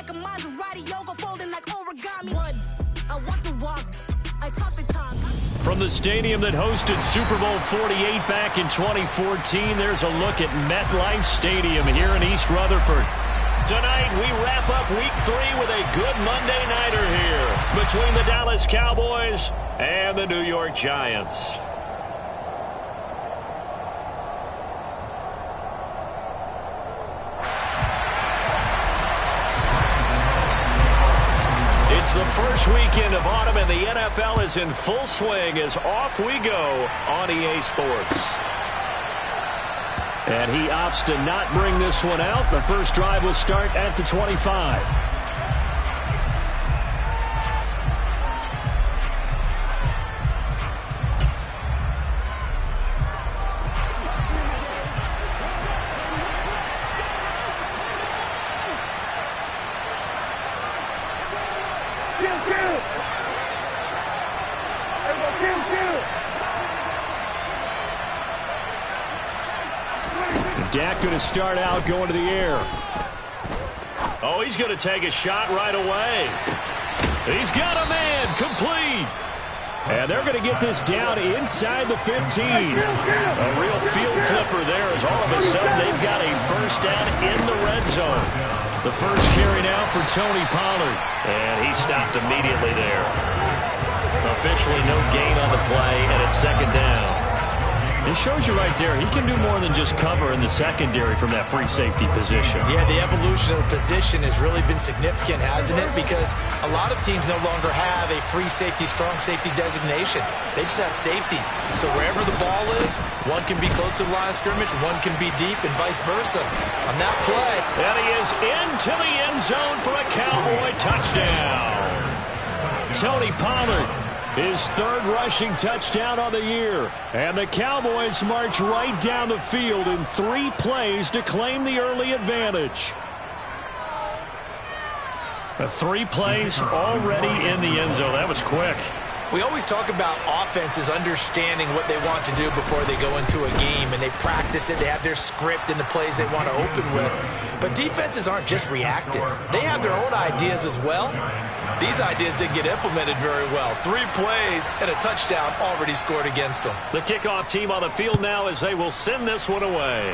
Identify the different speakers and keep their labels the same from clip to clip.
Speaker 1: like a Maserati, yoga folding like origami. One, I walk the walk, I talk the talk.
Speaker 2: From the stadium that hosted Super Bowl 48 back in 2014, there's a look at MetLife Stadium here in East Rutherford. Tonight, we wrap up Week 3 with a good Monday nighter here between the Dallas Cowboys and the New York Giants. It's the first weekend of autumn, and the NFL is in full swing as off we go on EA Sports. And he opts to not bring this one out. The first drive will start at the 25. Dak going to start out going to the air. Oh, he's going to take a shot right away. He's got a man, complete. And they're going to get this down inside the 15. A real field flipper there as all of a sudden they've got a first down in the red zone. The first carry now for Tony Pollard. And he stopped immediately there. Officially no gain on the play, and it's second down. It shows you right there, he can do more than just cover in the secondary from that free safety position. Yeah, the evolution of the position has really been significant, hasn't it? Because a lot of teams no longer have a free safety, strong safety designation. They just have safeties. So wherever the ball is, one can be close to the line of scrimmage, one can be deep, and vice versa. On that play. And he is into the end zone for a Cowboy touchdown. Tony Pollard. His third rushing touchdown on the year. And the Cowboys march right down the field in 3 plays to claim the early advantage. 3 plays already in the end zone. That was quick. We always talk about offenses understanding what they want to do before they go into a game, and they practice it. They have their script and the plays they want to open with. But defenses aren't just reactive. They have their own ideas as well. These ideas didn't get implemented very well. 3 plays and a touchdown already scored against them. The kickoff team on the field now as they will send this one away.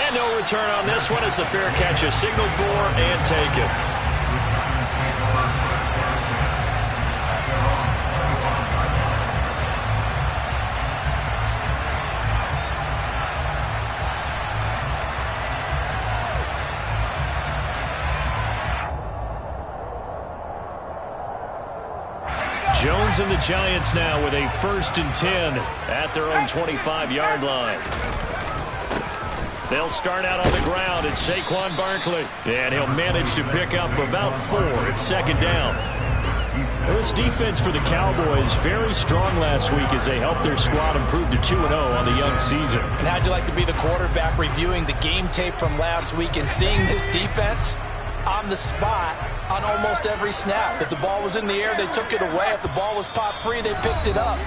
Speaker 2: And no return on this one as the fair catch is signaled for and taken. Jones and the Giants now with a 1st and 10 at their own 25-yard line. They'll start out on the ground. It's Saquon Barkley. And he'll manage to pick up about 4. It's second down. Well, this defense for the Cowboys very strong last week as they helped their squad improve to 2-0 on the young season. And how'd you like to be the quarterback reviewing the game tape from last week and seeing this defense on the spot on almost every snap? If the ball was in the air, they took it away. If the ball was popped free, they picked it up.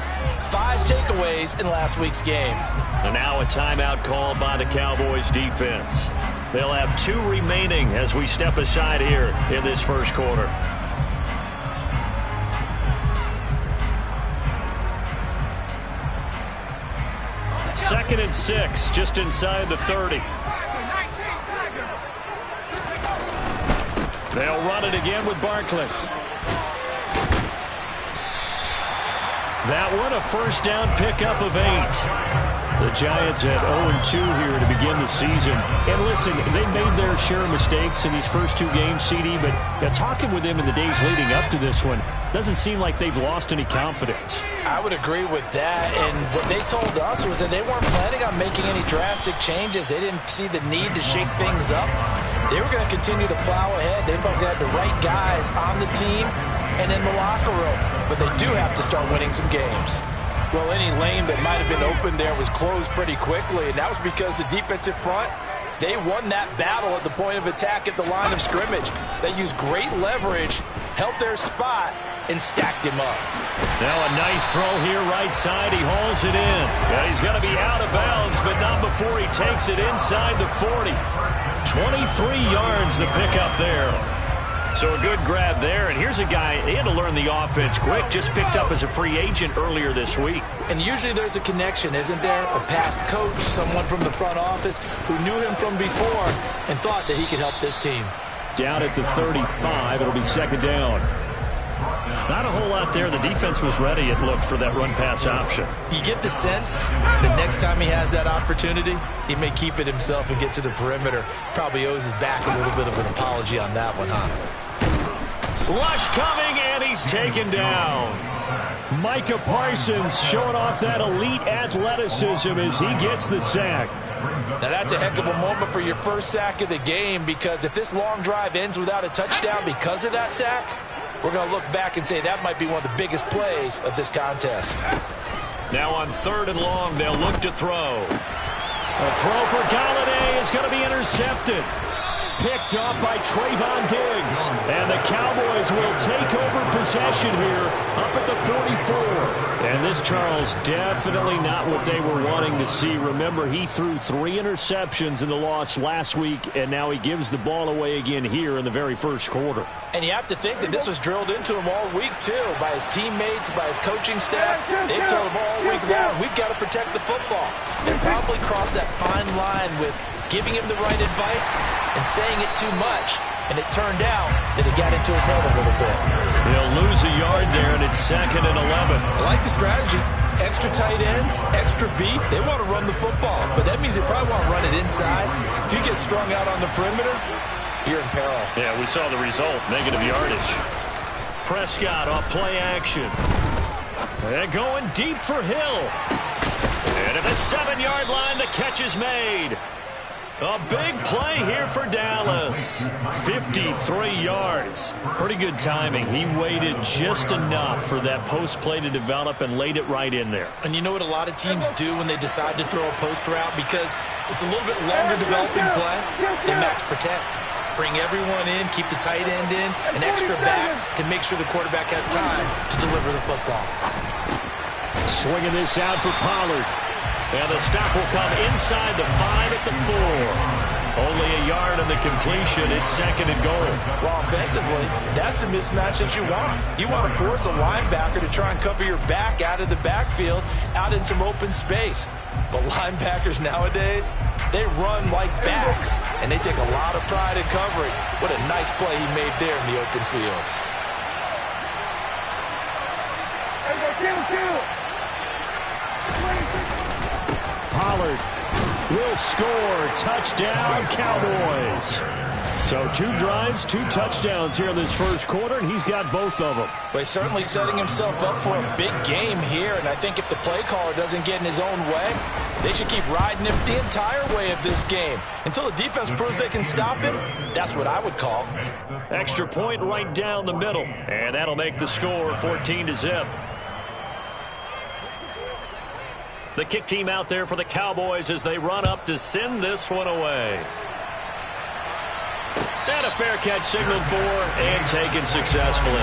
Speaker 2: 5 takeaways in last week's game. And now a timeout called by the Cowboys defense. They'll have 2 remaining as we step aside here in this first quarter. Second and 6, just inside the 30. They'll run it again with Barkley. That one, a first down pickup of 8. The Giants at 0-2 here to begin the season. And listen, they made their share of mistakes in these first 2 games, CD, but talking with them in the days leading up to this one, doesn't seem like they've lost any confidence. I would agree with that, and what they told us was that they weren't planning on making any drastic changes. They didn't see the need to shake things up. They were going to continue to plow ahead. They felt they had the right guys on the team and in the locker room, but they do have to start winning some games. Well, any lane that might have been open there was closed pretty quickly, and that was because the defensive front, they won that battle at the point of attack at the line of scrimmage. They used great leverage, held their spot,
Speaker 3: and stacked him up.
Speaker 2: Now a nice throw here right side. He hauls it in. Yeah, he's got to be out of bounds, but not before he takes it inside the 40. 23 yards the pickup there. So a good grab there, and here's a guy, he had to learn the offense quick, just picked up as a free agent earlier this week.
Speaker 3: And usually there's a connection, isn't there? A past coach, someone from the front office who knew him from before and thought that he could help this team.
Speaker 2: Down at the 35, it'll be second down. Not a whole lot there. The defense was ready, it looked, for that run-pass option.
Speaker 3: You get the sense that next time he has that opportunity, he may keep it himself and get to the perimeter. Probably owes his back a little bit of an apology on that one, huh?
Speaker 2: Rush coming, and he's taken down. Micah Parsons showing off that elite athleticism as he gets the sack.
Speaker 3: Now that's a heck of a moment for your first sack of the game, because if this long drive ends without a touchdown because of that sack, we're going to look back and say that might be one of the biggest plays of this contest.
Speaker 2: Now on 3rd and long, they'll look to throw. A throw for Galladay is going to be intercepted. Picked up by Trayvon Diggs. And the Cowboys will take over possession here up at the 44. And this, Charles, definitely not what they were wanting to see. Remember, he threw 3 interceptions in the loss last week, and now he gives the ball away again here in the very first quarter.
Speaker 3: And you have to think that this was drilled into him all week, too, by his teammates, by his coaching staff. They've told him all week long, we've got to protect the football. They probably crossed that fine line with giving him the right advice and saying it too much, and it turned out that it got into his head a little bit.
Speaker 2: He'll lose a yard there, and it's 2nd and 11.
Speaker 3: I like the strategy. Extra tight ends, extra beef. They want to run the football, but that means they probably want to run it inside. If you get strung out on the perimeter, you're in peril.
Speaker 2: Yeah, we saw the result, negative yardage. Prescott off play action. And going deep for Hill. And at the 7-yard line, the catch is made. A big play here for Dallas. 53 yards. Pretty good timing. He waited just enough for that post play to develop and laid it right in there.
Speaker 3: And you know what a lot of teams do when they decide to throw a post route? Because it's a little bit longer developing play. They max protect. Bring everyone in, keep the tight end in, an extra back to make sure the quarterback has time to deliver the football.
Speaker 2: Swinging this out for Pollard. And the stop will come inside the 5 at the 4. Only a yard on the completion. It's 2nd and goal.
Speaker 3: Well, offensively, that's the mismatch that you want. You want to force a linebacker to try and cover your back out of the backfield, out in some open space. But linebackers nowadays, they run like backs, and they take a lot of pride in covering. What a nice play he made there in the open field.
Speaker 2: Pollard will score. Touchdown, Cowboys. So 2 drives, 2 touchdowns here in this first quarter, and he's got both of them.
Speaker 3: Well, he's certainly setting himself up for a big game here, and I think if the play caller doesn't get in his own way, they should keep riding him the entire way of this game. Until the defense proves they can stop him, that's what I would call.
Speaker 2: Extra point right down the middle, and that'll make the score 14-0. The kick team out there for the Cowboys as they run up to send this one away. And a fair catch signaled for and taken successfully.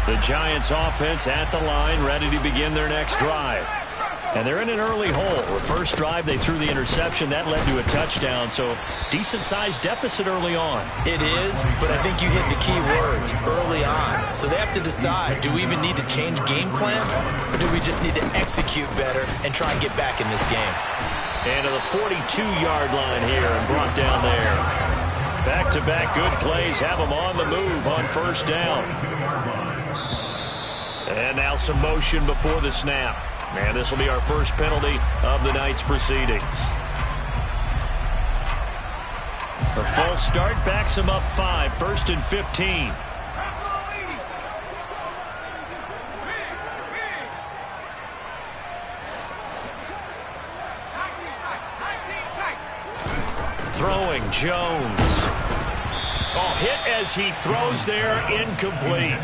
Speaker 2: The Giants offense at the line, ready to begin their next drive. And they're in an early hole. The first drive, they threw the interception. That led to a touchdown, so decent-sized deficit early on.
Speaker 3: It is, but I think you hit the key words, early on. So they have to decide, do we even need to change game plan, or do we just need to execute better and try and get back in this game?
Speaker 2: And to the 42-yard line here and brought down there. Back-to-back good plays have them on the move on first down. And now some motion before the snap. And this will be our first penalty of the night's proceedings. A false start backs him up 5, 1st and 15. Throwing Jones. Oh, hit as he throws there, incomplete.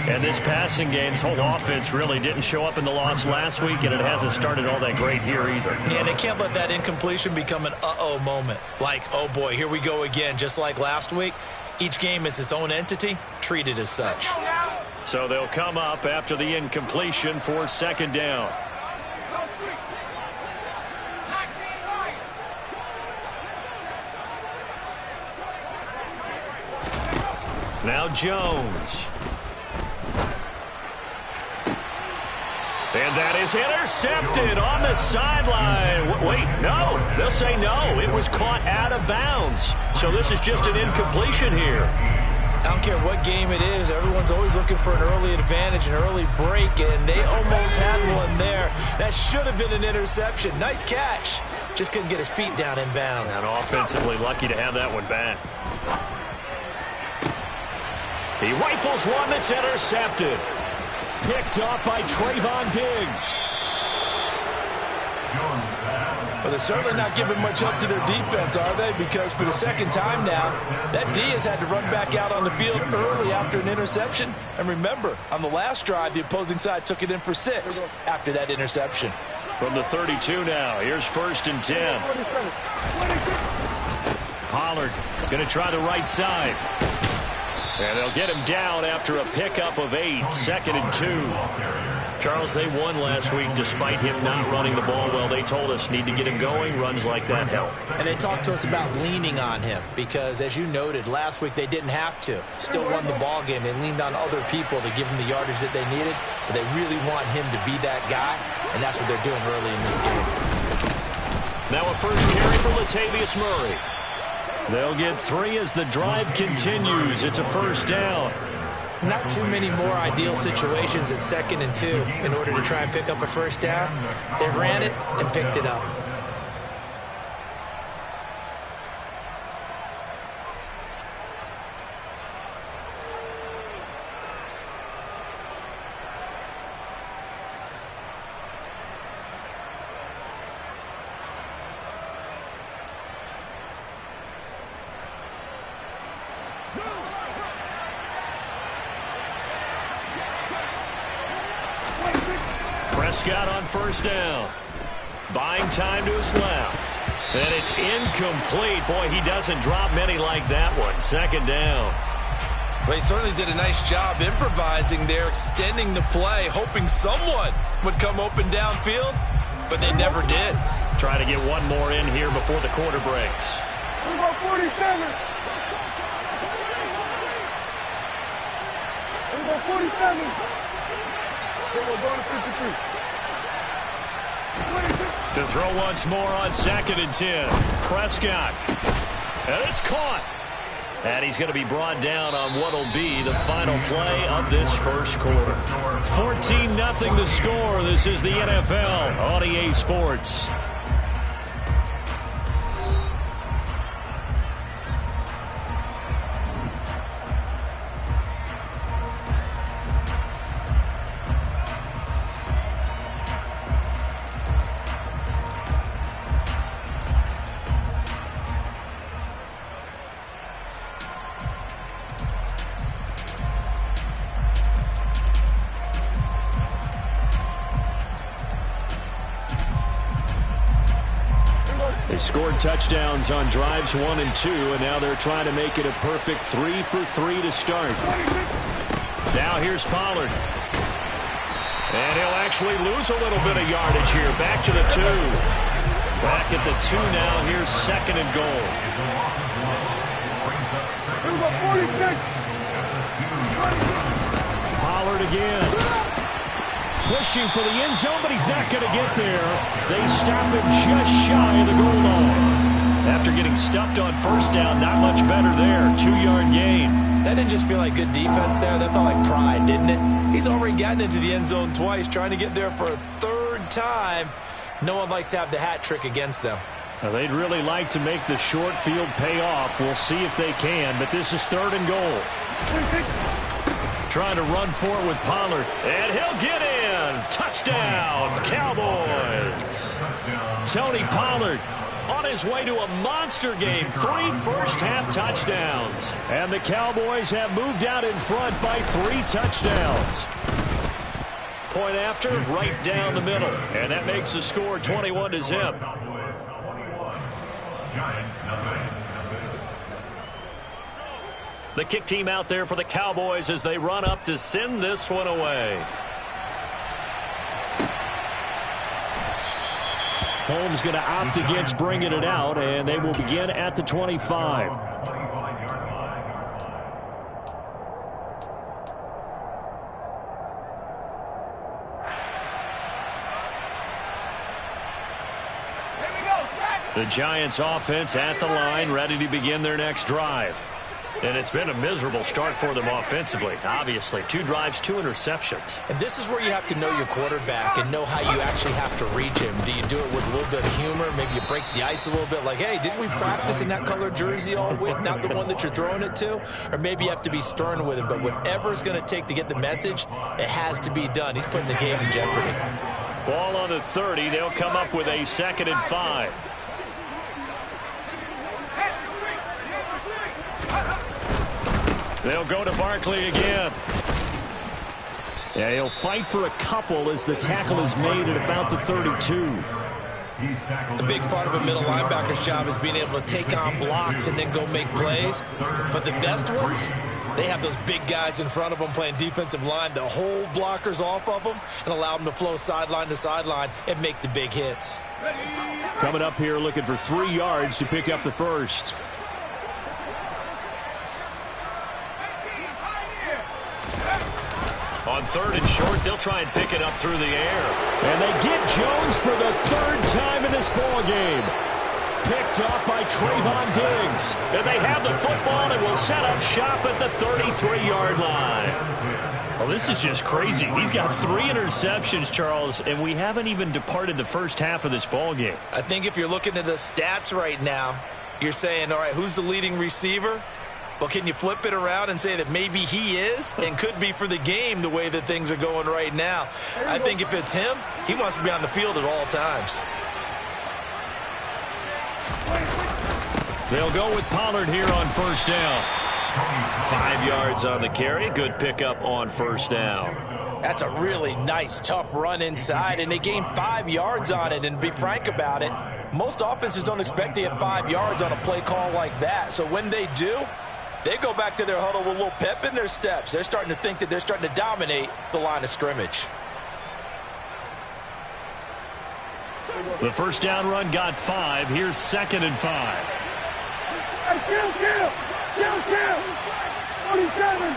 Speaker 2: And this passing game's whole offense really didn't show up in the loss last week, and it hasn't started all that great here either.
Speaker 3: Yeah, and they can't let that incompletion become an uh-oh moment. Like, oh boy, here we go again, just like last week. Each game is its own entity, treated as such.
Speaker 2: So they'll come up after the incompletion for second down. Now Jones. And that is intercepted on the sideline. Wait, no. They'll say no. It was caught out of bounds. So this is just an incompletion here.
Speaker 3: I don't care what game it is. Everyone's always looking for an early advantage, an early break, and they almost had one there. That should have been an interception. Nice catch. Just couldn't get his feet down in bounds.
Speaker 2: And offensively lucky to have that one back. He rifles one that's intercepted. Picked up by Trayvon Diggs.
Speaker 3: Well, they're certainly not giving much up to their defense, are they? Because for the second time now, that D has had to run back out on the field early after an interception. And remember, on the last drive, the opposing side took it in for 6 after that interception.
Speaker 2: From the 32 now, here's 1st and 10. Pollard going to try the right side. And they'll get him down after a pickup of 8, 2nd and 2. Charles, they won last week despite him not running the ball well. They told us need to get him going. Runs like that help.
Speaker 3: And they talked to us about leaning on him because, as you noted, last week they didn't have to. Still won the ball game. They leaned on other people to give him the yardage that they needed, but they really want him to be that guy, and that's what they're doing early in this game.
Speaker 2: Now a first carry for Latavius Murray. They'll get 3 as the drive continues. It's a first down.
Speaker 3: Not too many more ideal situations at 2nd and 2 in order to try and pick up a first down. They ran it and picked it up.
Speaker 2: Prescott on first down. Buying time to his left. And it's incomplete. Boy, he doesn't drop many like that one. 2nd down.
Speaker 3: Well, he certainly did a nice job improvising there, extending the play, hoping someone would come open downfield, but they never did.
Speaker 2: Try to get one more in here before the quarter breaks.
Speaker 4: 47. 47. We're going to 53.
Speaker 2: To throw once more on 2nd and 10. Prescott. And it's caught. And he's going to be brought down on what will be the final play of this first quarter. 14-0 the score. This is the NFL on EA Sports. Scored touchdowns on drives 1 and 2, and now they're trying to make it a perfect 3 for 3 to start. Now here's Pollard. And he'll actually lose a little bit of yardage here. Back to the 2. Back at the 2 now. Here's 2nd and goal. Pollard again. Pushing for the end zone, but he's not going to get there. They stop him just shy of the goal line. After getting stuffed on first down, not much better there. 2-yard gain.
Speaker 3: That didn't just feel like good defense there. That felt like pride, didn't it? He's already gotten into the end zone twice, trying to get there for a 3rd time. No one likes to have the hat trick against them.
Speaker 2: Now, they'd really like to make the short field pay off. We'll see if they can, but this is 3rd and goal. Trying to run for it with Pollard, and he'll get in. Touchdown, Cowboys. Tony Pollard on his way to a monster game. 3 first-half touchdowns. And the Cowboys have moved out in front by 3 touchdowns. Point after, right down the middle. And that makes the score 21-0. The kick team out there for the Cowboys as they run up to send this one away. Holmes going to opt against bringing it out, and they will begin at the 25. The Giants offense at the line, ready to begin their next drive. And it's been a miserable start for them offensively, obviously. 2 drives, 2 interceptions.
Speaker 3: And this is where you have to know your quarterback and know how you actually have to reach him. Do you do it with a little bit of humor? Maybe you break the ice a little bit like, hey, didn't we practice in that color jersey all week, not the one that you're throwing it to? Or maybe you have to be stern with him. But whatever it's going to take to get the message, it has to be done. He's putting the game in jeopardy.
Speaker 2: Ball on the 30. They'll come up with a 2nd and 5. They'll go to Barkley again. Yeah, he'll fight for a couple as the tackle is made at about the 32.
Speaker 3: A big part of a middle linebacker's job is being able to take on blocks and then go make plays. But the best ones, they have those big guys in front of them playing defensive line to hold blockers off of them and allow them to flow sideline to sideline and make the big hits.
Speaker 2: Coming up here looking for 3 yards to pick up the first. On 3rd and short, they'll try and pick it up through the air. And they get Jones for the 3rd time in this ball game. Picked off by Trayvon Diggs. And they have the football and will set up shop at the 33-yard line. Well, this is just crazy. He's got 3 interceptions, Charles, and we haven't even departed the first half of this ball game.
Speaker 3: I think if you're looking at the stats right now, you're saying, all right, who's the leading receiver? Well, can you flip it around and say that maybe he is and could be for the game the way that things are going right now? I think if it's him, he wants to be on the field at all times.
Speaker 2: They'll go with Pollard here on 1st down. 5 yards on the carry. Good pickup on 1st down.
Speaker 3: That's a really nice, tough run inside, and they gained 5 yards on it. And to be frank about it, most offenses don't expect to get 5 yards on a play call like that. So when they do, they go back to their huddle with a little pep in their steps. They're starting to think that they're starting to dominate the line of scrimmage.
Speaker 2: The 1st down run got 5. Here's 2nd and 5.
Speaker 4: Hey, kill. 47.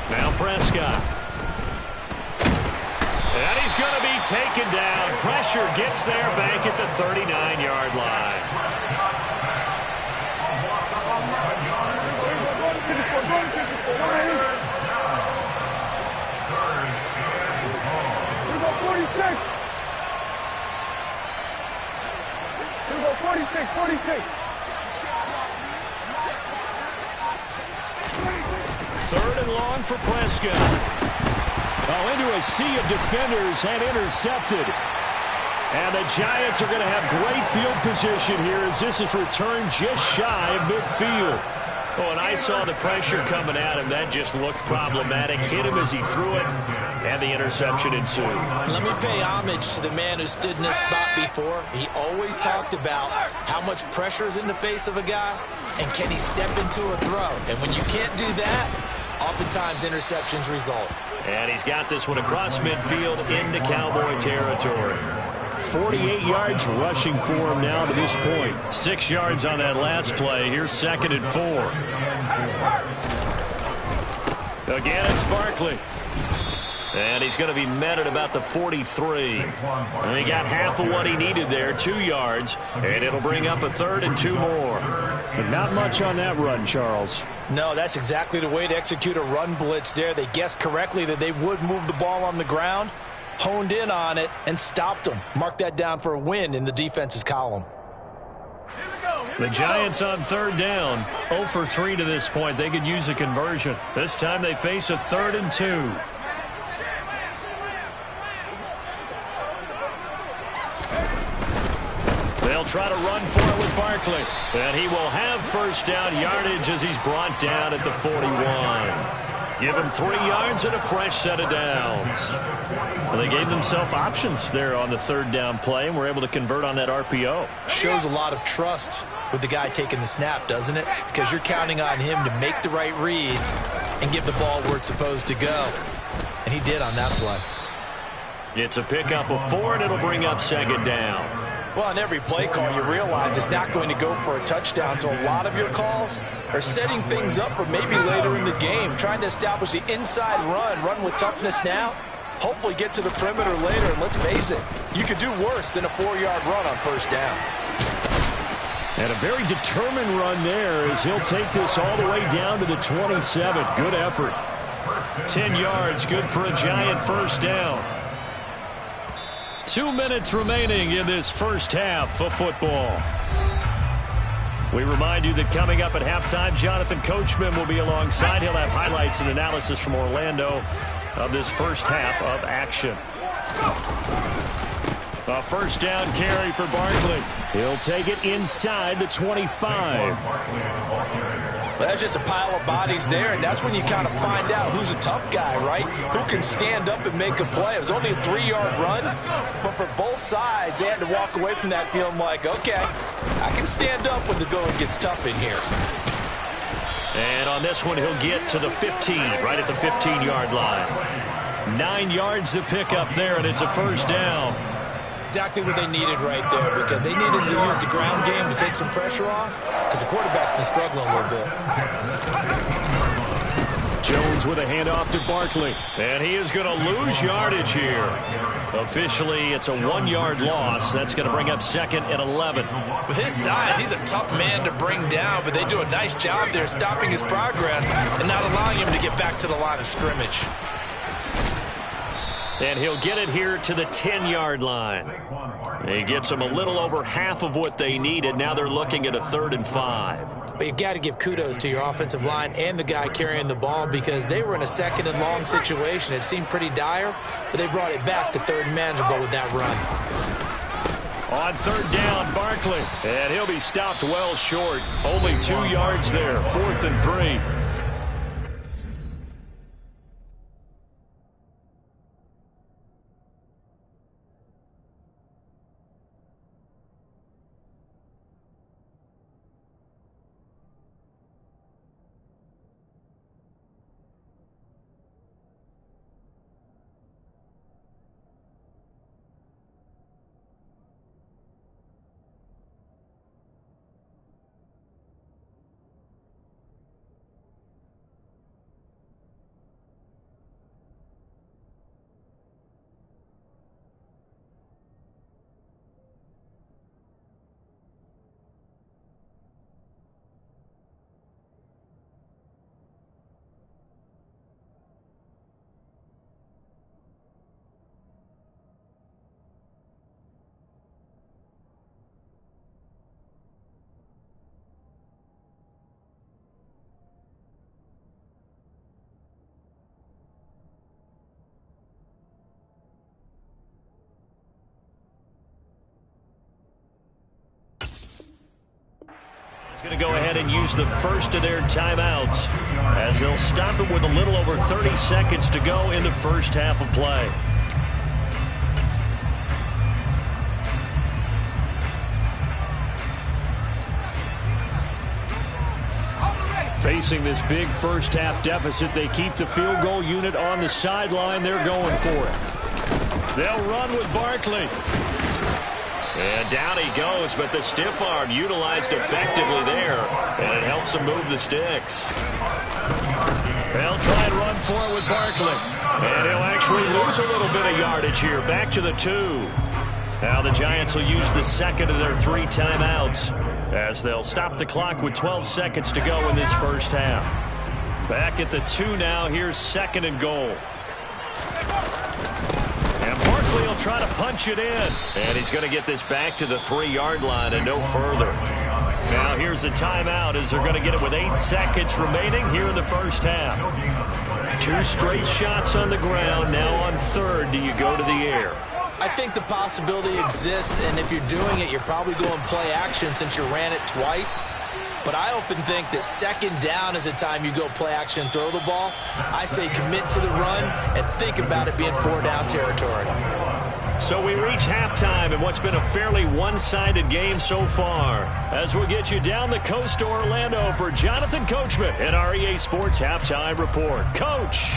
Speaker 2: Now Prescott. And he's going to be taken down. Pressure gets there back at the 39-yard line.
Speaker 4: We go 46. 46.
Speaker 2: 3rd and long for Prescott. Oh, into a sea of defenders and intercepted. And the Giants are going to have great field position here as this is returned just shy of midfield. Oh, and I saw the pressure coming at him. That just looked problematic. Hit him as he threw it, and the interception ensued.
Speaker 3: Let me pay homage to the man who stood in this spot before. He always talked about how much pressure is in the face of a guy, and can he step into a throw. And when you can't do that, oftentimes interceptions result.
Speaker 2: And he's got this one across midfield into Cowboy territory. 48 yards rushing for him now to this point. 6 yards on that last play. Here's 2nd and 4. Again, it's Barkley. And he's going to be met at about the 43. And he got half of what he needed there, 2 yards. And it'll bring up a 3rd and 2 more. But not much on that run, Charles.
Speaker 3: No, that's exactly the way to execute a run blitz there. They guessed correctly that they would move the ball on the ground, honed in on it, and stopped them. Mark that down for a win in the defense's column.
Speaker 2: The Giants on 3rd down. 0 for 3 to this point. They could use a conversion. This time they face a 3rd and 2. try to run for it with Barkley. And he will have first down yardage as he's brought down at the 41. Give him 3 yards and a fresh set of downs. Well, they gave themselves options there on the third down play and were able to convert on that RPO.
Speaker 3: Shows a lot of trust with the guy taking the snap, doesn't it? Because you're counting on him to make the right reads and give the ball where it's supposed to go. And he did on that play.
Speaker 2: It's a pickup of 4, and it'll bring up second down.
Speaker 3: Well, on every play call, you realize it's not going to go for a touchdown, so a lot of your calls are setting things up for maybe later in the game, trying to establish the inside run with toughness now, hopefully get to the perimeter later, and let's face it, you could do worse than a 4-yard run on first down.
Speaker 2: And a very determined run there as he'll take this all the way down to the 27. Good effort. 10 yards, good for a Giant first down. 2 minutes remaining in this first half of football. We remind you that coming up at halftime, Jonathan Coachman will be alongside. He'll have highlights and analysis from Orlando of this first half of action. A first down carry for Barkley. He'll take it inside the 25.
Speaker 3: Well, that's just a pile of bodies there, and that's when you kind of find out who's a tough guy, right? Who can stand up and make a play. It was only a 3-yard run, but for both sides, they had to walk away from that feeling like, okay, I can stand up when the going gets tough in here.
Speaker 2: And on this one, he'll get to the 15, right at the 15-yard line. 9 yards to pick up there, and it's a first down.
Speaker 3: Exactly what they needed right there, because they needed to use the ground game to take some pressure off, because the quarterback's been struggling a little bit.
Speaker 2: Jones with a handoff to Barkley, and he is going to lose yardage here. Officially, it's a 1-yard loss. That's going to bring up second and 11.
Speaker 3: With his size, he's a tough man to bring down, but they do a nice job there stopping his progress and not allowing him to get back to the line of scrimmage.
Speaker 2: And he'll get it here to the 10-yard line. He gets them a little over half of what they needed. Now they're looking at a 3rd and 5.
Speaker 3: But you've got to give kudos to your offensive line and the guy carrying the ball, because they were in a 2nd and long situation. It seemed pretty dire, but they brought it back to 3rd and manageable with that run.
Speaker 2: On 3rd down, Barkley. And he'll be stopped well short. Only 2 yards there. 4th and 3. Going to go ahead and use the first of their timeouts as they'll stop it with a little over 30 seconds to go in the first half of play. Facing this big first half deficit, they keep the field goal unit on the sideline. They're going for it. They'll run with Barkley. And down he goes, but the stiff arm utilized effectively there, and it helps him move the sticks. They'll try and run for it with Barkley, and he'll actually lose a little bit of yardage here, back to the 2. Now the Giants will use the 2nd of their 3 timeouts as they'll stop the clock with 12 seconds to go in this first half. Back at the 2 now, here's 2nd and goal. And Barkley will try to punch it in. And he's going to get this back to the 3-yard line and no further. Now here's a timeout as they're going to get it with 8 seconds remaining here in the first half. 2 straight shots on the ground. Now on 3rd, do you go to the air?
Speaker 3: I think the possibility exists, and if you're doing it, you're probably going play action since you ran it twice. But I often think that second down is the time you go play action and throw the ball. I say commit to the run and think about it being 4-down territory.
Speaker 2: So we reach halftime in what's been a fairly one-sided game so far. As we'll get you down the coast to Orlando for Jonathan Coachman at our EA Sports Halftime Report. Coach!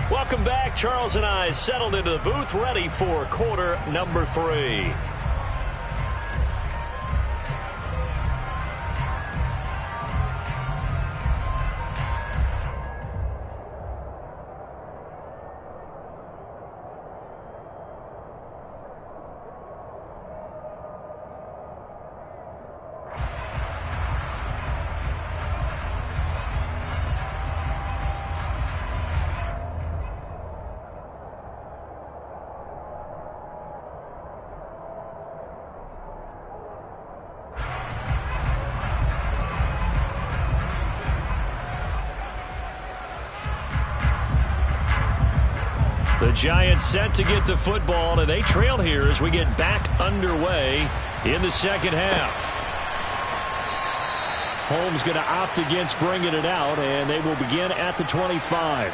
Speaker 2: Welcome back. Charles and I settled into the booth, ready for quarter number 3. The Giants set to get the football, and they trail here as we get back underway in the second half. Holmes going to opt against bringing it out, and they will begin at the 25.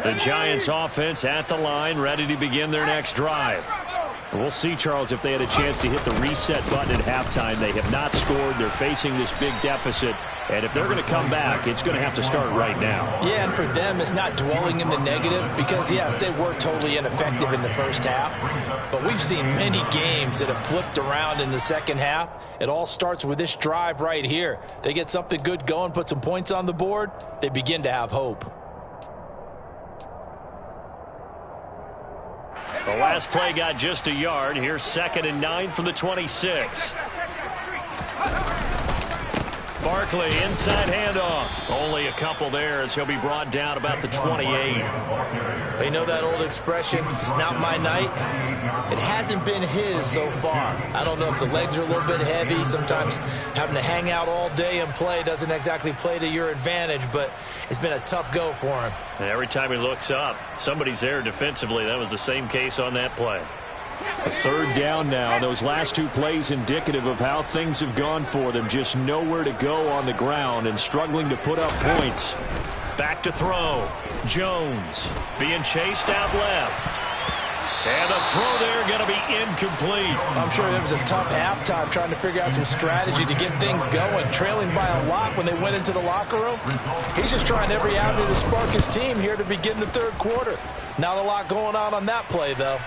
Speaker 2: The Giants offense at the line, ready to begin their next drive. We'll see, Charles, if they had a chance to hit the reset button at halftime. They have not scored. They're facing this big deficit. And if they're going to come back, it's going to have to start right now.
Speaker 3: Yeah, and for them, it's not dwelling in the negative because, yes, they were totally ineffective in the first half. But we've seen many games that have flipped around in the second half. It all starts with this drive right here. They get something good going, put some points on the board, they begin to have hope.
Speaker 2: The last play got just a yard. Here's 2nd and 9 from the 26. Barkley, inside handoff. Only a couple there as he'll be brought down about the 28.
Speaker 3: They know that old expression, it's not my night. It hasn't been his so far. I don't know if the legs are a little bit heavy. Sometimes having to hang out all day and play doesn't exactly play to your advantage, but it's been a tough go for him.
Speaker 2: And every time he looks up, somebody's there defensively. That was the same case on that play. A 3rd down now. Those last 2 plays indicative of how things have gone for them. Just nowhere to go on the ground and struggling to put up points. Back to throw. Jones being chased out left. And the throw there going to be incomplete.
Speaker 3: I'm sure it was a tough halftime trying to figure out some strategy to get things going. Trailing by a lot when they went into the locker room. He's just trying every avenue to spark his team here to begin the 3rd quarter. Not a lot going on that play, though.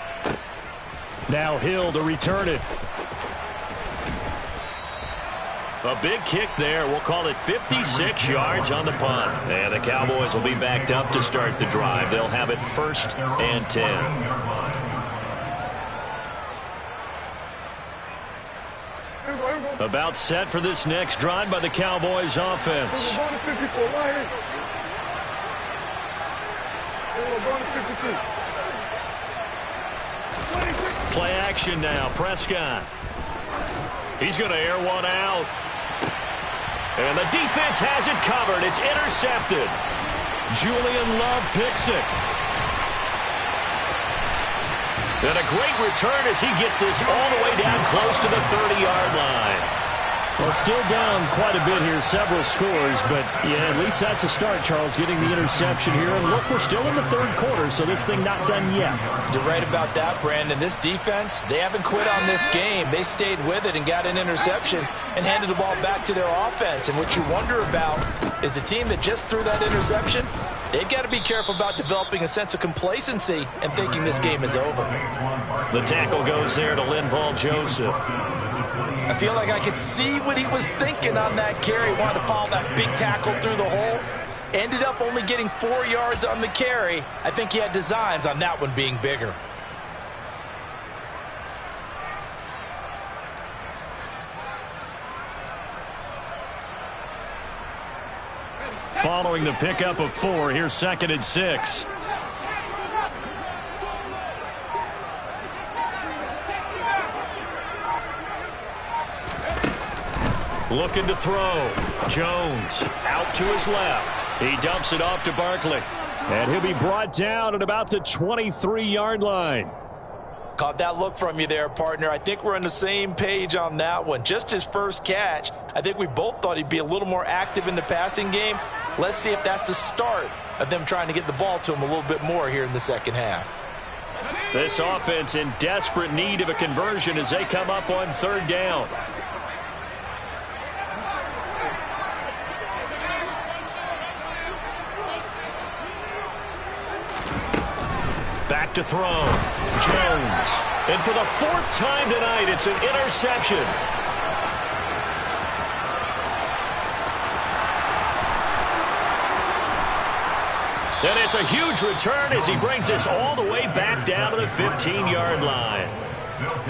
Speaker 2: Now Hill to return it. A big kick there. We'll call it 56 yards on the punt. And the Cowboys will be backed up to start the drive. They'll have it 1st and 10. About set for this next drive by the Cowboys offense. Play action now. Prescott. He's going to air one out. And the defense has it covered. It's intercepted. Julian Love picks it. And a great return as he gets this all the way down close to the 30-yard line. Well, still down quite a bit here, several scores, but yeah, at least that's a start, Charles, getting the interception here. And look, we're still in the 3rd quarter, so this thing not done yet.
Speaker 3: You're right about that, Brandon. This defense, they haven't quit on this game. They stayed with it and got an interception and handed the ball back to their offense. And what you wonder about is the team that just threw that interception, they've got to be careful about developing a sense of complacency and thinking this game is over.
Speaker 2: The tackle goes there to Linval Joseph.
Speaker 3: I feel like I could see what he was thinking on that carry. Wanted to follow that big tackle through the hole. Ended up only getting 4 yards on the carry. I think he had designs on that one being bigger.
Speaker 2: Following the pickup of 4, here's 2nd and 6. Looking to throw. Jones out to his left. He dumps it off to Barkley. And he'll be brought down at about the 23-yard line.
Speaker 3: Caught that look from you there, partner. I think we're on the same page on that one. Just his first catch. I think we both thought he'd be a little more active in the passing game. Let's see if that's the start of them trying to get the ball to him a little bit more here in the second half.
Speaker 2: This offense in desperate need of a conversion as they come up on third down. Back to throw. Jones. And for the fourth time tonight, it's an interception. And it's a huge return as he brings us all the way back down to the 15-yard line.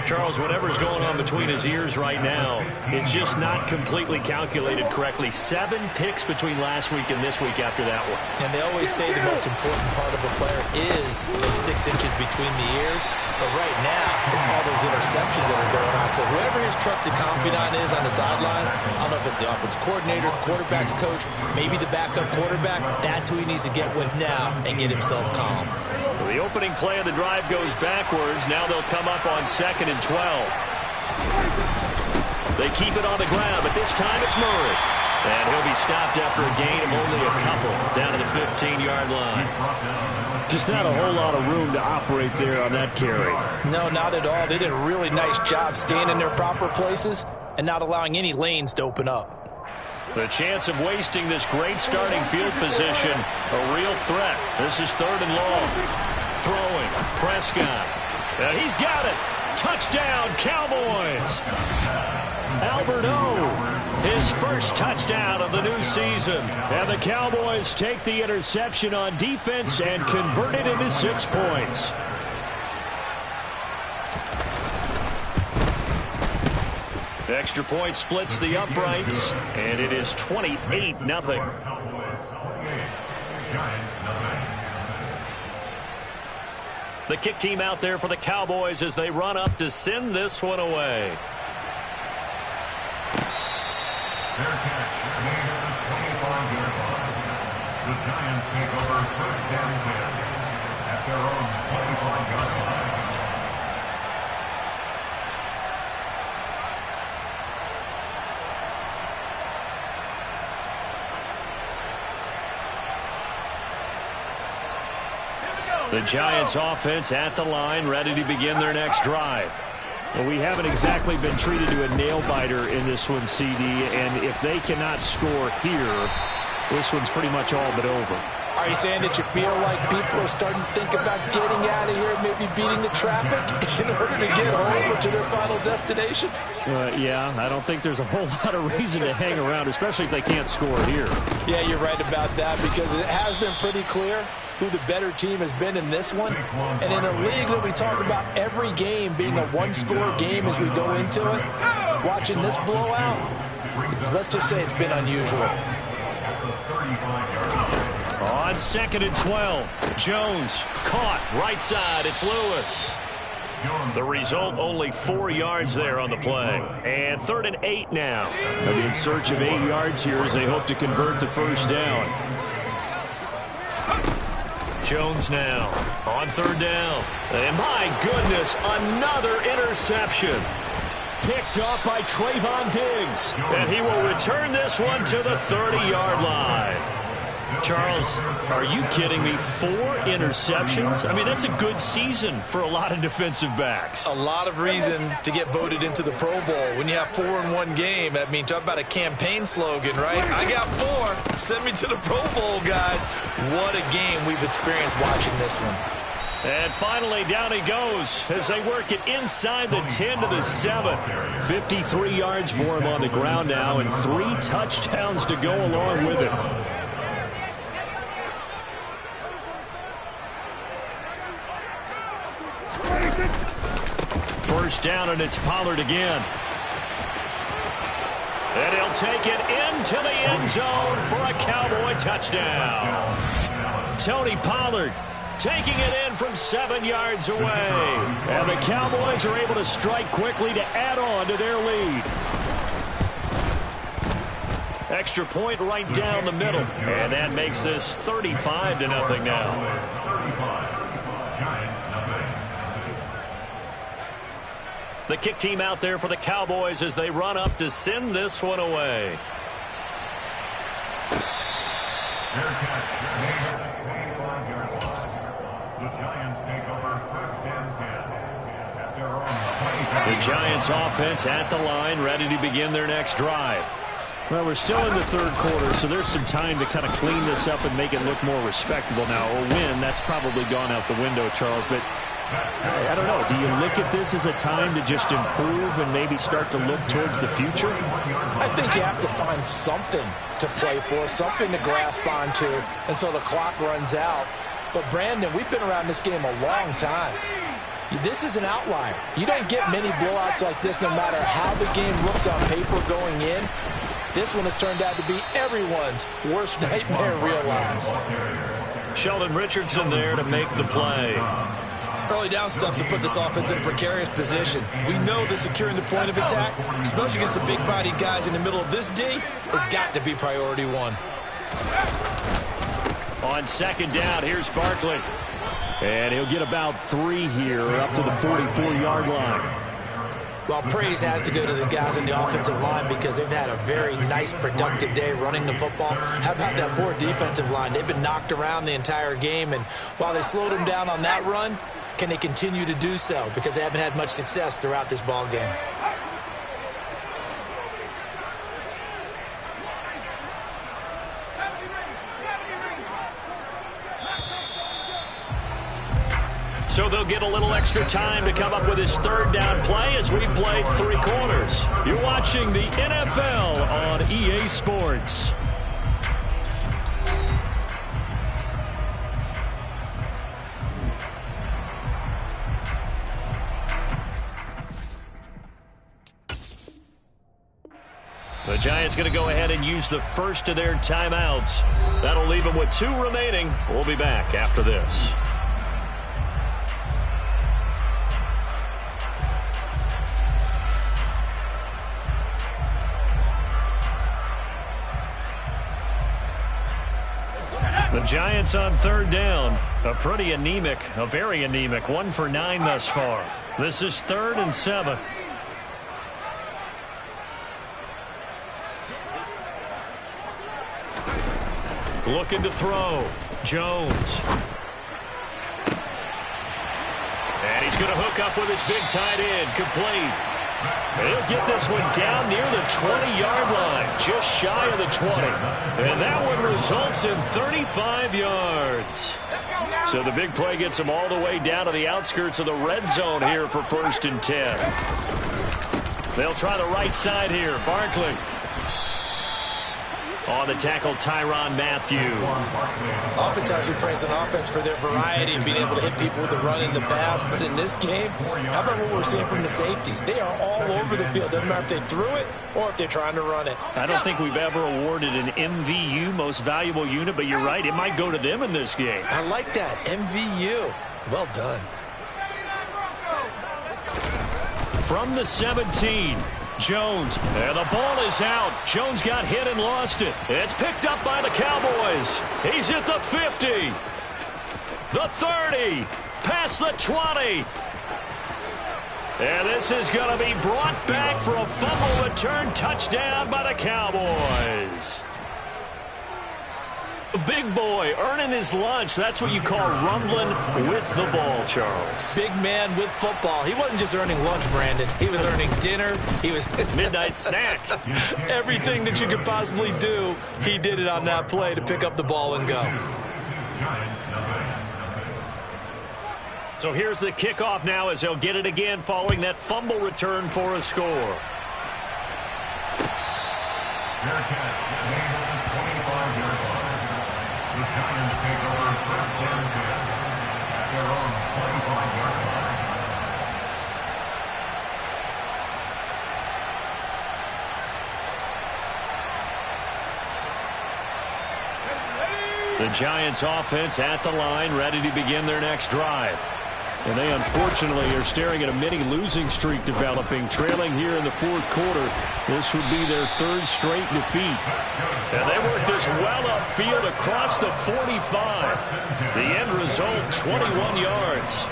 Speaker 2: Charles, whatever's going on between his ears right now, it's just not completely calculated correctly. 7 picks between last week and this week after that one.
Speaker 3: And they always say the most important part of a player is those 6 inches between the ears. But right now, it's all those interceptions that are going on. So whoever his trusted confidant is on the sidelines, I don't know if it's the offensive coordinator, quarterback's coach, maybe the backup quarterback, that's who he needs to get with now and get himself calm.
Speaker 2: So the opening play of the drive goes backwards. Now they'll come up on 2nd and 12. They keep it on the ground, but this time it's Murray. And he'll be stopped after a gain of only a couple down to the 15-yard line.
Speaker 5: Just not a whole lot of room to operate there on that carry.
Speaker 3: No, not at all. They did a really nice job staying in their proper places and not allowing any lanes to open up.
Speaker 2: The chance of wasting this great starting field position, a real threat. This is 3rd and long. Throwing, Prescott. And he's got it. Touchdown, Cowboys. Albert O, his first touchdown of the new season. And the Cowboys take the interception on defense and convert it into 6 points. The extra point splits the uprights, and it is 28-0. The kick team out there for the Cowboys as they run up to send this one away.
Speaker 6: Their catch made at the 25-yard line. The Giants take over 1st and 10 at their own 25-yard line.
Speaker 2: The Giants offense at the line, ready to begin their next drive.
Speaker 5: Well, we haven't exactly been treated to a nail-biter in this one, CD, and if they cannot score here, this one's pretty much all but over.
Speaker 3: Are you saying that you feel like people are starting to think about getting out of here and maybe beating the traffic in order to get home or to their final destination?
Speaker 5: Yeah, I don't think there's a whole lot of reason to hang around, especially if they can't score here.
Speaker 3: Yeah, you're right about that because it has been pretty clear who the better team has been in this one. And in a league that we talk about every game being a one-score game as we go into it, watching this blowout, let's just say it's been unusual.
Speaker 2: On 2nd and 12, Jones caught right side. It's Lewis. The result, only 4 yards there on the play. And 3rd and 8 now.
Speaker 5: They'll be in search of 8 yards here as they hope to convert the first down.
Speaker 2: Jones now on 3rd down. And my goodness, another interception. Picked off by Trayvon Diggs. And he will return this one to the 30-yard line. Charles, are you kidding me? 4 interceptions? I mean, that's a good season for a lot of defensive backs.
Speaker 3: A lot of reason to get voted into the Pro Bowl. When you have 4 in one game, I mean, talk about a campaign slogan, right? I got 4. Send me to the Pro Bowl, guys. What a game we've experienced watching this one.
Speaker 2: And finally, down he goes as they work it inside the 10 to the 7.
Speaker 5: 53 yards for him on the ground now and 3 touchdowns to go along with it.
Speaker 2: First down, and it's Pollard again. And he'll take it into the end zone for a Cowboy touchdown. Tony Pollard taking it in from 7 yards away. And the Cowboys are able to strike quickly to add on to their lead. Extra point right down the middle. And that makes this 35-0 now. The kick team out there for the Cowboys as they run up to send this one away.
Speaker 6: Fair catch made at the 25-yard line. The Giants take over 1st and 10 at their own 25.
Speaker 2: The Giants offense at the line, ready to begin their next drive.
Speaker 5: Well, we're still in the third quarter, so there's some time to kind of clean this up and make it look more respectable. Now, a win, that's probably gone out the window, Charles, but I don't know. Do you look at this as a time to just improve and maybe start to look towards the future?
Speaker 3: I think you have to find something to play for, something to grasp onto until the clock runs out. But, Brandon, we've been around this game a long time. This is an outlier. You don't get many blowouts like this no matter how the game looks on paper going in. This one has turned out to be everyone's worst nightmare realized.
Speaker 2: Sheldon Richardson there to make the play.
Speaker 7: Early down stuff to put this offense in a precarious position. We know that securing the point of attack, especially against the big-bodied guys in the middle of this D, has got to be priority one.
Speaker 2: On 2nd down, here's Barkley. And he'll get about 3 here up to the 44-yard line.
Speaker 3: Well, praise has to go to the guys in the offensive line because they've had a very nice, productive day running the football. How about that poor defensive line? They've been knocked around the entire game, and while they slowed them down on that run, can they continue to do so? Because they haven't had much success throughout this ball game.
Speaker 2: So they'll get a little extra time to come up with his 3rd down play as we played 3 quarters. You're watching the NFL on EA Sports. The Giants going to go ahead and use the first of their timeouts. That'll leave them with 2 remaining. We'll be back after this. The Giants on 3rd down. A pretty anemic, a very anemic 1 for 9 thus far. This is 3rd and 7. Looking to throw. Jones. And he's going to hook up with his big tight end. Complete. He'll get this one down near the 20-yard line, just shy of the 20. And that one results in 35 yards. So the big play gets him all the way down to the outskirts of the red zone here for 1st and 10. They'll try the right side here. Barkley. On the tackle, Tyrann Mathieu.
Speaker 7: Oftentimes we praise an offense for their variety and being able to hit people with the run and the pass. But in this game, how about what we're seeing from the safeties? They are all over the field. Doesn't matter if they threw it or if they're trying to run it.
Speaker 2: I don't think we've ever awarded an MVU, most valuable unit, but you're right. It might go to them in this game.
Speaker 7: I like that. MVU. Well done.
Speaker 2: From the 17. Jones, and the ball is out. Jones got hit and lost it. It's picked up by the Cowboys. He's at the 50, the 30, past the 20. And this is going to be brought back for a fumble return touchdown by the Cowboys. Big boy earning his lunch. That's what you call rumbling with the ball, Charles.
Speaker 3: Big man with football. He wasn't just earning lunch, Brandon. He was earning dinner. He was
Speaker 2: midnight snack.
Speaker 3: Everything that you could possibly do, he did it on that play to pick up the ball and go.
Speaker 2: So here's the kickoff now as they'll get it again following that fumble return for a score.
Speaker 6: The Giants take over 1st and 10 at their own 25-yard
Speaker 2: line. The Giants offense at the line, ready to begin their next drive.
Speaker 5: And they unfortunately are staring at a mini losing streak developing, trailing here in the fourth quarter. This would be their third straight defeat.
Speaker 2: And they work this well upfield across the 45. The end result, 21 yards.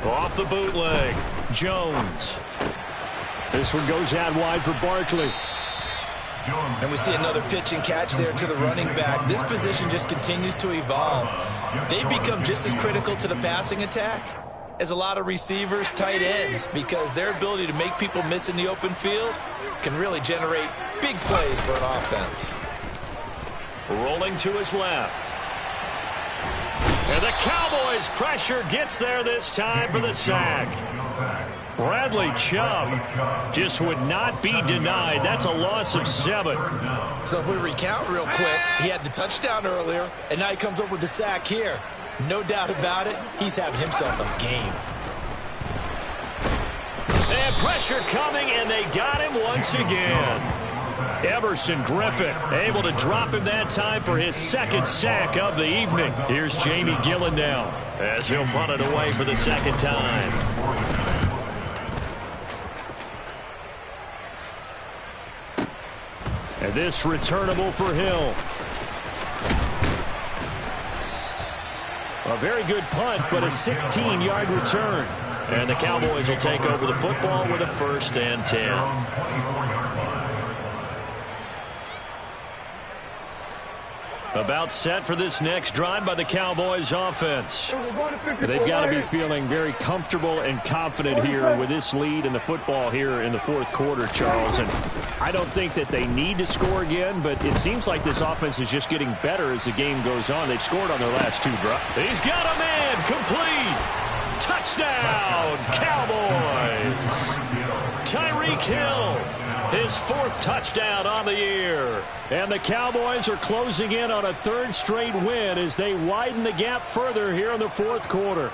Speaker 2: Off the bootleg, Jones.
Speaker 5: This one goes out wide for Barkley.
Speaker 7: And we see another pitch and catch there to the running back. This position just continues to evolve. They become just as critical to the passing attack as a lot of receivers, tight ends, because their ability to make people miss in the open field can really generate big plays for an offense.
Speaker 2: Rolling to his left. And the Cowboys' pressure gets there this time for the sack. Bradley Chubb just would not be denied. That's a loss of 7.
Speaker 7: So if we recount real quick, he had the touchdown earlier, and now he comes up with the sack here. No doubt about it, he's having himself a game.
Speaker 2: And pressure coming, and they got him once again. Everson Griffin able to drop him that time for his second sack of the evening. Here's Jamie Gillen now as he'll punt it away for the second time.
Speaker 5: And this returnable for Hill. A very good punt, but a 16-yard return.
Speaker 2: And the Cowboys will take over the football with a 1st and 10. About set for this next drive by the Cowboys offense.
Speaker 5: They've got to be feeling very comfortable and confident here with this lead in the football here in the fourth quarter, Charles. And I don't think that they need to score again, but it seems like this offense is just getting better as the game goes on. They've scored on their last 2 drives.
Speaker 2: He's got a man complete. Touchdown, Cowboys. Tyreek Hill, his 4th touchdown on the year.
Speaker 5: And the Cowboys are closing in on a 3rd straight win as they widen the gap further here in the fourth quarter.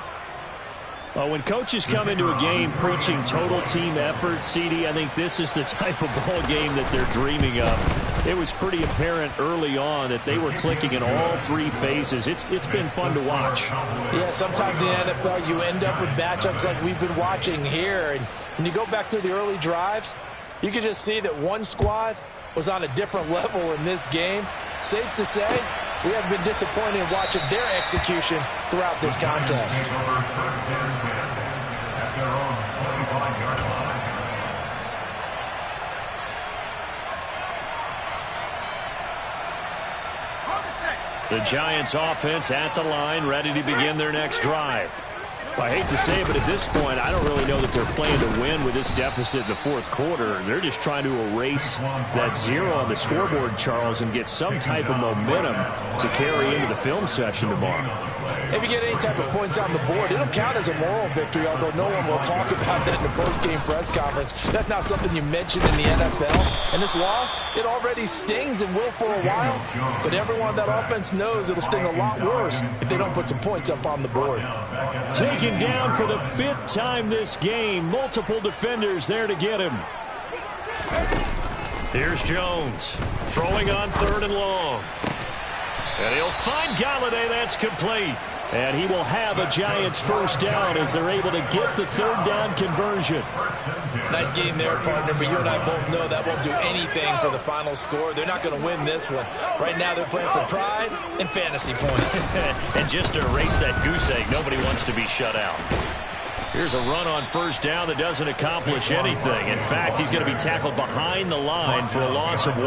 Speaker 5: Well, when coaches come into a game preaching total team effort, CD, I think this is the type of ball game that they're dreaming of. It was pretty apparent early on that they were clicking in all 3 phases. It's been fun to watch.
Speaker 7: Yeah, sometimes in the NFL you end up with matchups like we've been watching here. And when you go back to the early drives, you can just see that one squad was on a different level in this game. Safe to say, we have been disappointed in watching their execution throughout this contest.
Speaker 2: The Giants offense at the line, ready to begin their next drive.
Speaker 5: Well, I hate to say it, but at this point, I don't really know that they're playing to win with this deficit in the fourth quarter. They're just trying to erase that 0 on the scoreboard, Charles, and get some type of momentum to carry into the film session tomorrow.
Speaker 7: If you get any type of points on the board, it'll count as a moral victory, although no one will talk about that in the post-game press conference. That's not something you mention in the NFL. And this loss, it already stings and will for a while, but everyone on that offense knows it'll sting a lot worse if they don't put some points up on the board.
Speaker 5: Taken down for the 5th time this game. Multiple defenders there to get him.
Speaker 2: Here's Jones throwing on 3rd and long. And he'll find Galladay. That's complete.
Speaker 5: And he will have a Giants 1st down as they're able to get the 3rd down conversion.
Speaker 7: Nice game there, partner, but you and I both know that won't do anything for the final score. They're not going to win this one. Right now they're playing for pride and fantasy points.
Speaker 2: And just to erase that goose egg, nobody wants to be shut out. Here's a run on 1st down that doesn't accomplish anything. In fact, he's going to be tackled behind the line for a loss of 1.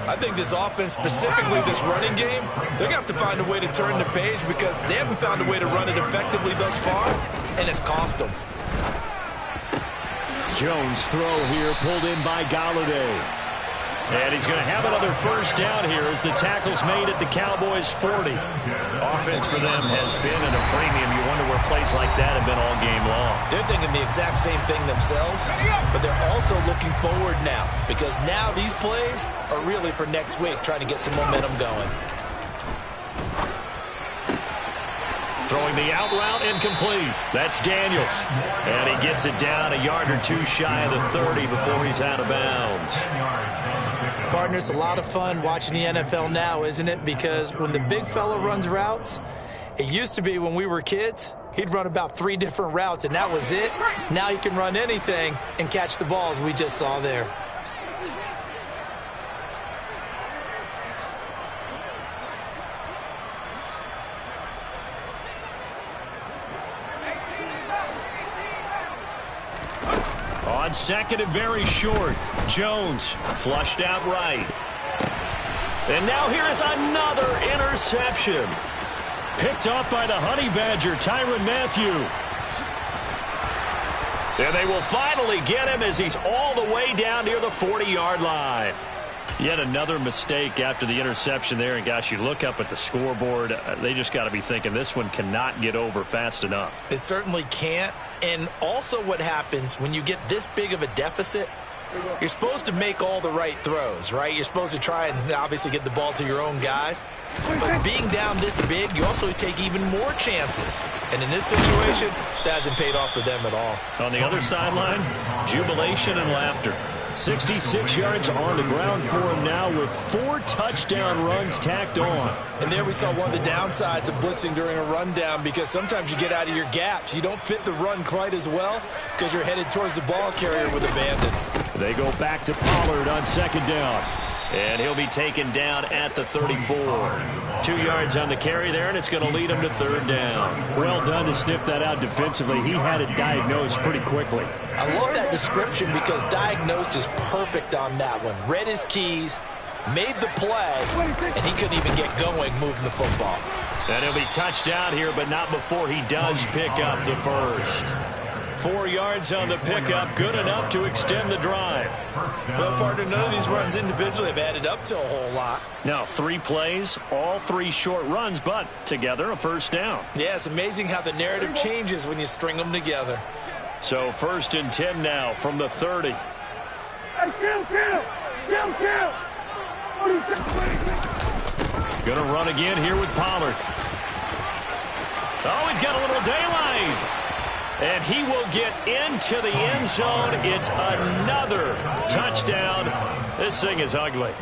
Speaker 7: I think this offense, specifically this running game, they're going to have to find a way to turn the page because they haven't found a way to run it effectively thus far, and it's cost them.
Speaker 5: Jones throw here pulled in by Galladay.
Speaker 2: And he's going to have another 1st down here as the tackle's made at the Cowboys' 40. Offense for them has been at a premium. You wonder where plays like that have been all game long.
Speaker 7: They're thinking the exact same thing themselves, but they're also looking forward now because now these plays are really for next week, trying to get some momentum going.
Speaker 2: Throwing the out route incomplete. That's Daniels. And he gets it down a yard or 2 shy of the 30 before he's out of bounds.
Speaker 7: Partner, it's a lot of fun watching the NFL now, isn't it? Because when the big fella runs routes, it used to be when we were kids, he'd run about 3 different routes, and that was it. Now he can run anything and catch the balls we just saw there.
Speaker 2: On second and very short, Jones flushed out right. And now here is another interception. Picked off by the Honey Badger, Tyrann Mathieu. And they will finally get him as he's all the way down near the 40-yard line. Yet another mistake after the interception there. And, gosh, you look up at the scoreboard, they just got to be thinking this one cannot get over fast enough.
Speaker 7: It certainly can't. And also what happens when you get this big of a deficit, you're supposed to make all the right throws, right? You're supposed to try and obviously get the ball to your own guys. But being down this big, you also take even more chances. And in this situation, that hasn't paid off for them at all.
Speaker 2: On the other sideline, jubilation and laughter. 66 yards on the ground for him now with 4 touchdown runs tacked on.
Speaker 7: And there we saw one of the downsides of blitzing during a rundown, because sometimes you get out of your gaps. You don't fit the run quite as well because you're headed towards the ball carrier with abandon.
Speaker 2: They go back to Pollard on second down. And he'll be taken down at the 34. 2 yards on the carry there, and it's going to lead him to third down.
Speaker 5: Well done to sniff that out defensively. He had it diagnosed pretty quickly.
Speaker 7: I love that description because diagnosed is perfect on that one. Read his keys, made the play, and he couldn't even get going moving the football.
Speaker 2: And he'll be touched down here, but not before he does pick up the first. 4 yards on the pickup, good enough to extend the drive.
Speaker 7: Well, partner, none of these runs individually have added up to a whole lot.
Speaker 2: Now, 3 plays, all 3 short runs, but together a first down.
Speaker 7: Yeah, it's amazing how the narrative changes when you string them together.
Speaker 2: So 1st and 10 now from the 30.
Speaker 4: Hey, kill!
Speaker 2: Gonna run again here with Pollard. Oh, he's got a little daylight. And he will get into the end zone. It's another touchdown. This thing is ugly.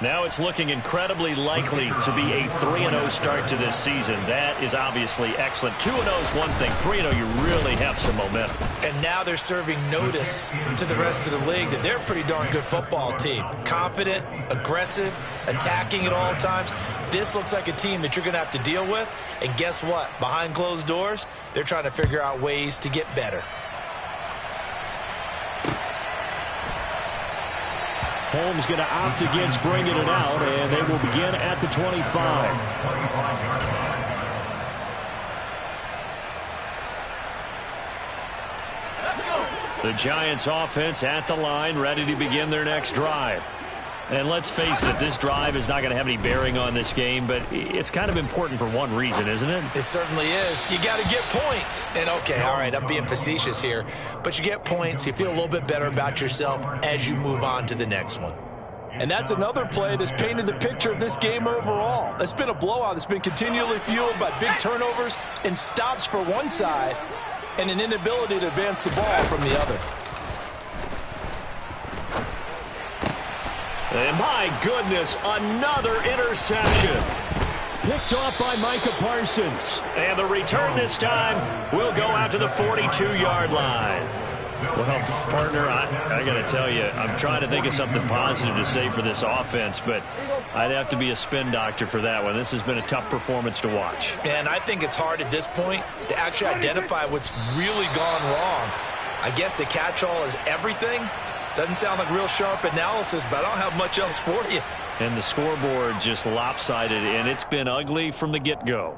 Speaker 2: Now it's looking incredibly likely to be a 3-0 start to this season. That is obviously excellent. 2-0 is one thing. 3-0, you really have some momentum.
Speaker 7: And now they're serving notice to the rest of the league that they're a pretty darn good football team. Confident, aggressive, attacking at all times. This looks like a team that you're going to have to deal with. And guess what? Behind closed doors, they're trying to figure out ways to get better.
Speaker 5: Holmes going to opt against bringing it out, and they will begin at the 25.
Speaker 2: The Giants offense at the line, ready to begin their next drive. And let's face it, this drive is not going to have any bearing on this game, but it's kind of important for one reason, isn't it?
Speaker 7: It certainly is. You got to get points. And, okay, all right, I'm being facetious here. But you get points, you feel a little bit better about yourself as you move on to the next one.
Speaker 3: And that's another play that's painted the picture of this game overall. It's been a blowout. It's been continually fueled by big turnovers and stops for one side and an inability to advance the ball from the other.
Speaker 2: And my goodness, another interception.
Speaker 5: Picked off by Micah Parsons.
Speaker 2: And the return this time will go out to the 42-yard line. Well, partner, I got to tell you, I'm trying to think of something positive to say for this offense, but I'd have to be a spin doctor for that one. This has been a tough performance to watch.
Speaker 7: And I think it's hard at this point to actually identify what's really gone wrong. I guess the catch-all is everything. Doesn't sound like real sharp analysis, but I don't have much else for you.
Speaker 2: And the scoreboard just lopsided, and it's been ugly from the get-go.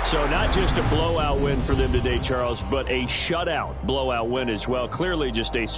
Speaker 5: So not just a blowout win for them today, Charles, but a shutout blowout win as well. Clearly just a